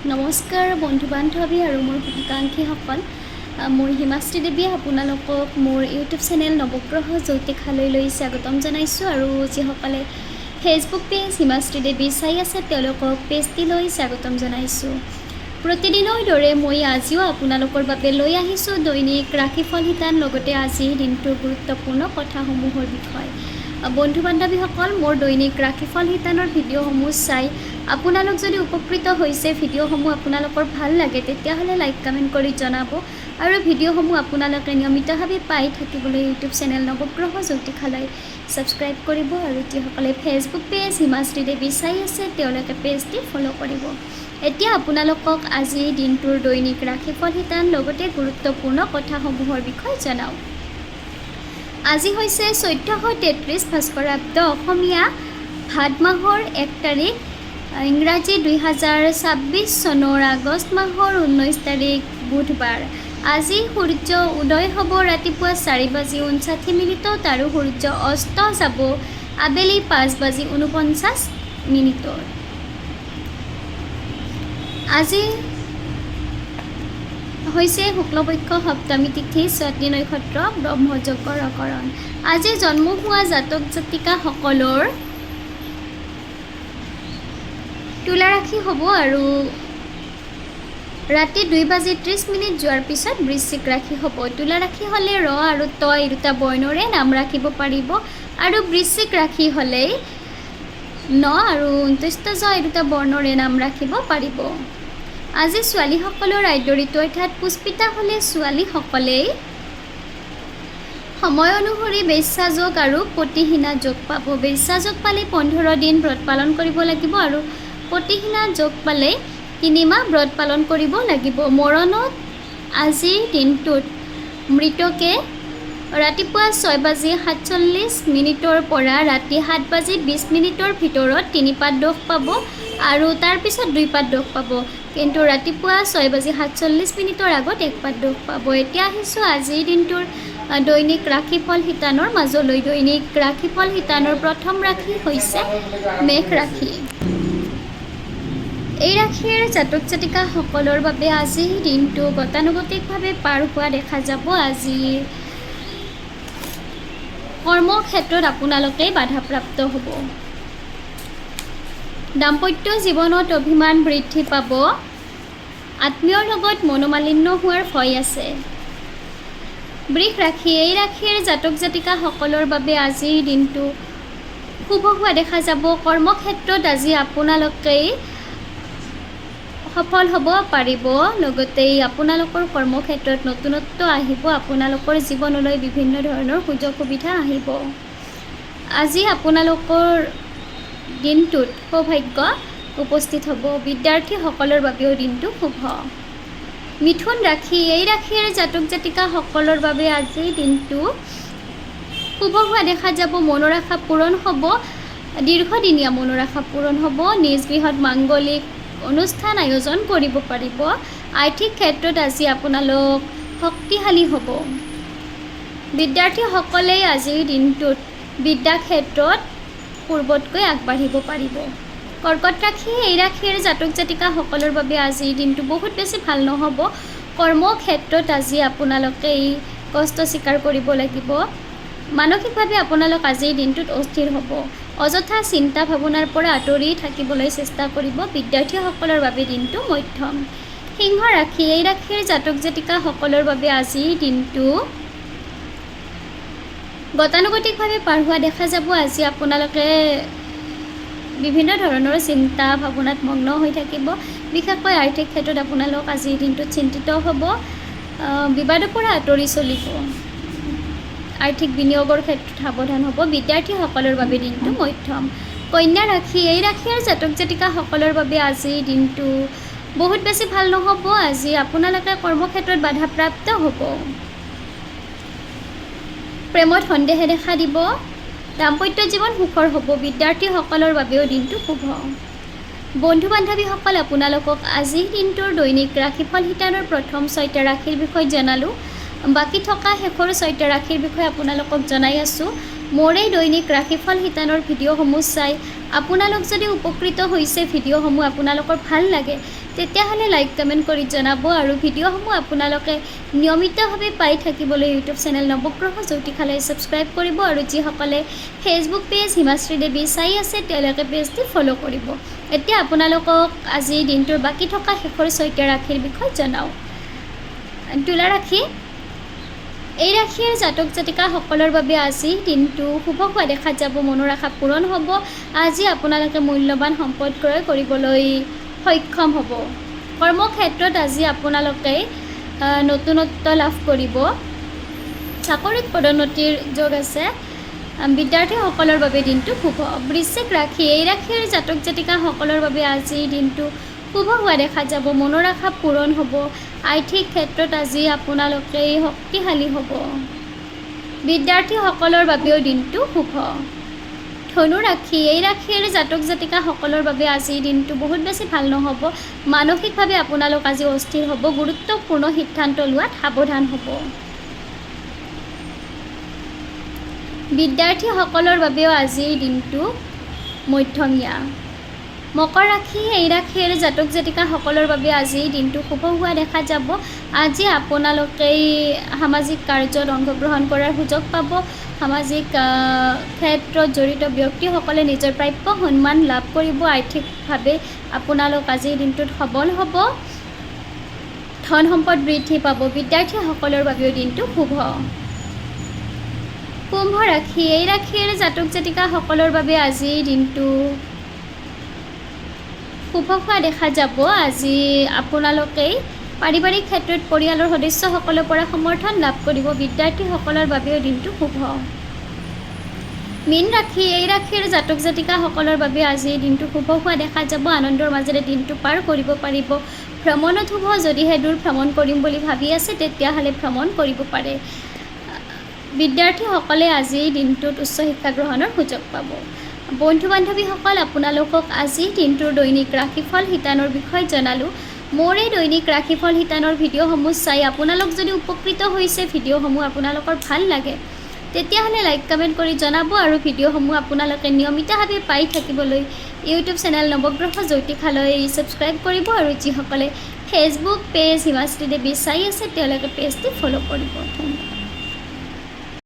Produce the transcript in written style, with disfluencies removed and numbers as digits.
নমস্কাৰ বন্ধু বান্ধৱী আৰু মোৰ শুভাকাংক্ষীসকল মোৰ হিমাশ্ৰী দেৱীয়ে আপোনালোকক মোৰ ইউটিউব চেনেল নৱগ্ৰহ জ্যোতিষালয়লৈ স্বাগতম জনাইছোঁ আৰু যিসকলে ফেচবুক পেজ হিমাশ্ৰী দেৱী চাই আছে তেওঁলোকক পেজটিলৈ স্বাগতম জনাইছোঁ। প্ৰতিদিনৰ দৰে মই আজিও আপোনালোকৰ বাবে লৈ আহিছোঁ দৈনিক ৰাশিফল শিতান লগতে আজিৰ দিনটোৰ গুৰুত্বপূৰ্ণ কথাসমূহৰ বিষয়। বন্ধু বান্ধৱীসকল মোৰ দৈনিক ৰাশিফল শিতানৰ ভিডিঅ'সমূহ চাই আপোনালোক যদি উপকৃত হৈছে ভিডিঅ'সমূহ আপোনালোকৰ ভাল লাগে তেতিয়াহ'লে লাইক কমেণ্ট কৰি জনাব আৰু ভিডিঅ'সমূহ আপোনালোকে নিয়মিতভাৱে পাই থাকিবলৈ ইউটিউব চেনেল নৱগ্ৰহ জ্যোতিষালয় ছাবস্ক্ৰাইব কৰিব আৰু যিসকলে ফেচবুক পেজ হিমাশ্ৰী দেৱী চাই আছে তেওঁলোকে পেজটি ফ'ল' কৰিব। এতিয়া আপোনালোকক আজিৰ দিনটোৰ দৈনিক ৰাশিফল শিতান লগতে গুৰুত্বপূৰ্ণ কথাসমূহৰ বিষয়ে জনাওঁ। আজি হৈছে 1433 ভাস্কৰাব্দ অসমীয়া ভাদ মাহৰ 1 তাৰিখ ইংৰাজী 2026 চনৰ আগষ্ট মাহৰ 19 তাৰিখ বুধবাৰ। আজি সূৰ্য উদয় হ'ব ৰাতিপুৱা 4:59 আৰু সূৰ্য অস্ত যাব আবেলি 5:49। আজি হৈছে শুক্লপক্ষ সপ্তমী তিথি স্বাতী নক্ষত্ৰ ব্ৰহ্মযজ্ঞৰ অকৰণ। আজি জন্ম হোৱা জাতক জাতিকাসকলৰ তুলা ৰাশি হ'ব আৰু ৰাতি 2:30 যোৱাৰ পিছত বৃশ্চিক ৰাশি হ'ব। তুলা ৰাশি হ'লে ৰ আৰু ত এই দুটা বৰ্ণৰে নাম ৰাখিব পাৰিব আৰু বৃশ্চিক ৰাশি হ'লে ন আৰু 29 জ এই দুটা বৰ্ণৰে নাম ৰাখিব পাৰিব। আজি ছোৱালীসকলৰ আদ্যঋতু অৰ্থাৎ পুষ্পিতা হ'লে ছোৱালীসকলেই সময় অনুসৰি বেশ্যা যোগ আৰু পতিহীনা যোগ পাব। বেশ্যা যোগ পালে 15 দিন ব্ৰত পালন কৰিব লাগিব আৰু পতিহীনা যোগ পালে 3 মাহ ব্ৰত পালন কৰিব লাগিব। মৰণত আজিৰ দিনটোত মৃতকে ৰাতিপুৱা 6:47 পৰা ৰাতি 7:20 ভিতৰত 3 পাত দোষ পাব আৰু তাৰপিছত 2 পাত দোষ পাব, কিন্তু ৰাতিপুৱা 6:47 আগত 1 পাত দোষ পাব। এতিয়া আহিছোঁ আজিৰ দিনটোৰ দৈনিক ৰাশিফল শিতানৰ মাজলৈ। দৈনিক ৰাশিফল শিতানৰ প্ৰথম ৰাশি হৈছে মেষ ৰাশি। এই ৰাশিৰ জাতক জাতিকাসকলৰ বাবে আজিৰ দিনটো গতানুগতিকভাৱে পাৰ হোৱা দেখা যাব। আজি কৰ্মক্ষেত্ৰত আপোনালোকে বাধাপ্ৰাপ্ত হ'ব। দাম্পত্য জীৱনত অভিমান বৃদ্ধি পাব। আত্মীয়ৰ লগত মনোমালিন্য হোৱাৰ ভয় আছে। বৃষ ৰাশি এই ৰাশিৰ জাতক জাতিকাসকলৰ বাবে আজিৰ দিনটো শুভ হোৱা দেখা যাব। কৰ্মক্ষেত্ৰত আজি আপোনালোকেই সফল হ'ব পাৰিব, লগতে আপোনালোকৰ কৰ্মক্ষেত্ৰত নতুনত্ব আহিব। আপোনালোকৰ জীৱনলৈ বিভিন্ন ধৰণৰ সুযোগ সুবিধা আহিব। আজি আপোনালোকৰ দিনটোত সৌভাগ্য উপস্থিত হ'ব। বিদ্যাৰ্থীসকলৰ বাবেও দিনটো শুভ। মিথুন ৰাশি এই ৰাশিৰ জাতক জাতিকাসকলৰ বাবে আজিৰ দিনটো শুভ হোৱা দেখা যাব। মনৰ আশা পূৰণ হ'ব। দীৰ্ঘদিনীয়া মনৰ আশা পূৰণ হ'ব। নিজ গৃহত মাংগলিক অনুষ্ঠান আয়োজন কৰিব পাৰিব। আৰ্থিক ক্ষেত্ৰত আজি আপোনালোক শক্তিশালী হ'ব। বিদ্যাৰ্থীসকলে আজিৰ দিনটোত বিদ্যা ক্ষেত্ৰত পূৰ্বতকৈ আগবাঢ়িব পাৰিব। কৰ্কট ৰাশি এই ৰাশিৰ জাতক জাতিকাসকলৰ বাবে আজিৰ দিনটো বহুত বেছি ভাল নহ'ব। কৰ্মক্ষেত্ৰত আজি আপোনালোকে কষ্ট স্বীকাৰ কৰিব লাগিব। মানসিকভাৱে আপোনালোক আজিৰ দিনটোত অস্থিৰ হ'ব। অযথা চিন্তা ভাৱনাৰ পৰা আঁতৰি থাকিবলৈ চেষ্টা কৰিব। বিদ্যাৰ্থীসকলৰ বাবে দিনটো মধ্যম। সিংহ ৰাশি এই ৰাশিৰ জাতক জাতিকাসকলৰ বাবে আজিৰ দিনটো গতানুগতিকভাৱে পাৰ হোৱা দেখা যাব। আজি আপোনালোকে বিভিন্ন ধৰণৰ চিন্তা ভাৱনাত মগ্ন হৈ থাকিব। বিশেষকৈ আৰ্থিক ক্ষেত্ৰত আপোনালোক আজিৰ দিনটোত চিন্তিত হ'ব। বিবাদৰ পৰা আঁতৰি চলিব। আৰ্থিক বিনিয়োগৰ ক্ষেত্ৰত সাৱধান হ'ব। বিদ্যাৰ্থীসকলৰ বাবে দিনটো মধ্যম। কন্যা ৰাশি এই ৰাশিৰ জাতক জাতিকাসকলৰ বাবে আজিৰ দিনটো বহুত বেছি ভাল নহ'ব। আজি আপোনালোকে কৰ্মক্ষেত্ৰত বাধাপ্ৰাপ্ত হ'ব। প্ৰেমত সন্দেহে দেখা দিব। দাম্পত্য জীৱন সুখৰ হ'ব। বিদ্যাৰ্থীসকলৰ বাবেও দিনটো শুভ। বন্ধু বান্ধৱীসকল, আপোনালোকক আজিৰ দিনটোৰ দৈনিক ৰাশিফল শিতানৰ প্ৰথম 6টা ৰাশিৰ বিষয়ে জনালোঁ। বাকী থকা শেষৰ 6টা ৰাশিৰ বিষয়ে আপোনালোকক জনাই আছোঁ। মোৰ এই দৈনিক ৰাশিফল শিতানৰ ভিডিঅ'সমূহ চাই আপোনালোক যদি উপকৃত হৈছে, ভিডিঅ'সমূহ আপোনালোকৰ ভাল লাগে তেতিয়াহ'লে লাইক কমেণ্ট কৰি জনাব আৰু ভিডিঅ'সমূহ আপোনালোকে নিয়মিতভাৱে পাই থাকিবলৈ ইউটিউব চেনেল নৱগ্ৰহ জ্যোতিষালয় ছাবস্ক্ৰাইব কৰিব আৰু যিসকলে ফেচবুক পেজ হিমাশ্ৰী দেৱী চাই আছে তেওঁলোকে পেজটি ফ'ল' কৰিব। এতিয়া আপোনালোকক আজিৰ দিনটোৰ বাকী থকা শেষৰ 6টা ৰাশিৰ বিষয়ে জনাওঁ। তুলা ৰাশি, এই ৰাশিৰ জাতক জাতিকাসকলৰ বাবে আজি দিনটো শুভ হোৱা দেখা যাব। মনৰ আশা পূৰণ হ'ব। আজি আপোনালোকে মূল্যৱান সম্পদ ক্ৰয় কৰিবলৈ সক্ষম হ'ব। কৰ্মক্ষেত্ৰত আজি আপোনালোকে নতুনত্ব লাভ কৰিব। চাকৰিত পদোন্নতিৰ যোগ আছে। বিদ্যাৰ্থীসকলৰ বাবে দিনটো শুভ। বৃশ্চিক ৰাশি, এই ৰাশিৰ জাতক জাতিকাসকলৰ বাবে আজি দিনটো শুভ হোৱা দেখা যাব। মনৰ আশা পূৰণ হ'ব। আৰ্থিক ক্ষেত্ৰত আজি আপোনালোকে শক্তিশালী হ'ব। বিদ্যাৰ্থীসকলৰ বাবেও দিনটো শুভ। ধনু ৰাশি, এই ৰাশিৰ জাতক জাতিকাসকলৰ বাবে আজিৰ দিনটো বহুত বেছি ভাল নহ'ব। মানসিকভাৱে আপোনালোক আজি অস্থিৰ হ'ব। গুৰুত্বপূৰ্ণ সিদ্ধান্ত লোৱাত সাৱধান হ'ব। বিদ্যাৰ্থীসকলৰ বাবেও আজিৰ দিনটো মধ্যমীয়া। মকৰ ৰাশি, এই ৰাশিৰ জাতক জাতিকাসকলৰ বাবে আজিৰ দিনটো শুভ হোৱা দেখা যাব। আজি আপোনালোকে সামাজিক কাৰ্যত অংশগ্ৰহণ কৰাৰ সুযোগ পাব। সামাজিক ক্ষেত্ৰত জড়িত ব্যক্তিসকলে নিজৰ প্ৰাপ্য সন্মান লাভ কৰিব। আৰ্থিকভাৱে আপোনালোক আজিৰ দিনটোত সবল হ'ব। ধন সম্পদ বৃদ্ধি পাব। বিদ্যাৰ্থীসকলৰ বাবেও দিনটো শুভ। কুম্ভ ৰাশি, এই ৰাশিৰ জাতক জাতিকাসকলৰ বাবে আজিৰ দিনটো শুভ হোৱা দেখা যাব। আজি আপোনালোকে পাৰিবাৰিক ক্ষেত্ৰত পৰিয়ালৰ সদস্যসকলৰ পৰা সমৰ্থন লাভ কৰিব। বিদ্যাৰ্থীসকলৰ বাবেও দিনটো শুভ। মীন ৰাশি, এই ৰাশিৰ জাতক জাতিকাসকলৰ বাবে আজিৰ দিনটো শুভ হোৱা দেখা যাব। আনন্দৰ মাজেৰে দিনটো পাৰ কৰিব পাৰিব। ভ্ৰমণত শুভ। যদিহে দূৰ ভ্ৰমণ কৰিম বুলি ভাবি আছে তেতিয়াহ'লে ভ্ৰমণ কৰিব পাৰে। বিদ্যাৰ্থীসকলে আজিৰ দিনটোত উচ্চ শিক্ষা গ্ৰহণৰ সুযোগ পাব। বন্ধু বান্ধৱীসকল, আপোনালোকক আজিৰ দিনটোৰ দৈনিক ৰাশিফল শিতানৰ বিষয়ে জনালোঁ। মোৰ এই দৈনিক ৰাশিফল শিতানৰ ভিডিঅ'সমূহ চাই আপোনালোক যদি উপকৃত হৈছে, ভিডিঅ'সমূহ আপোনালোকৰ ভাল লাগে তেতিয়াহ'লে লাইক কমেণ্ট কৰি জনাব আৰু ভিডিঅ'সমূহ আপোনালোকে নিয়মিতভাৱে পাই থাকিবলৈ ইউটিউব চেনেল নৱগ্ৰহ জ্যোতিষালয় ছাবস্ক্ৰাইব কৰিব আৰু যিসকলে ফেচবুক পেজ হিমাশ্ৰী দেৱী চাই আছে তেওঁলোকে পেজটি ফ'ল' কৰিব।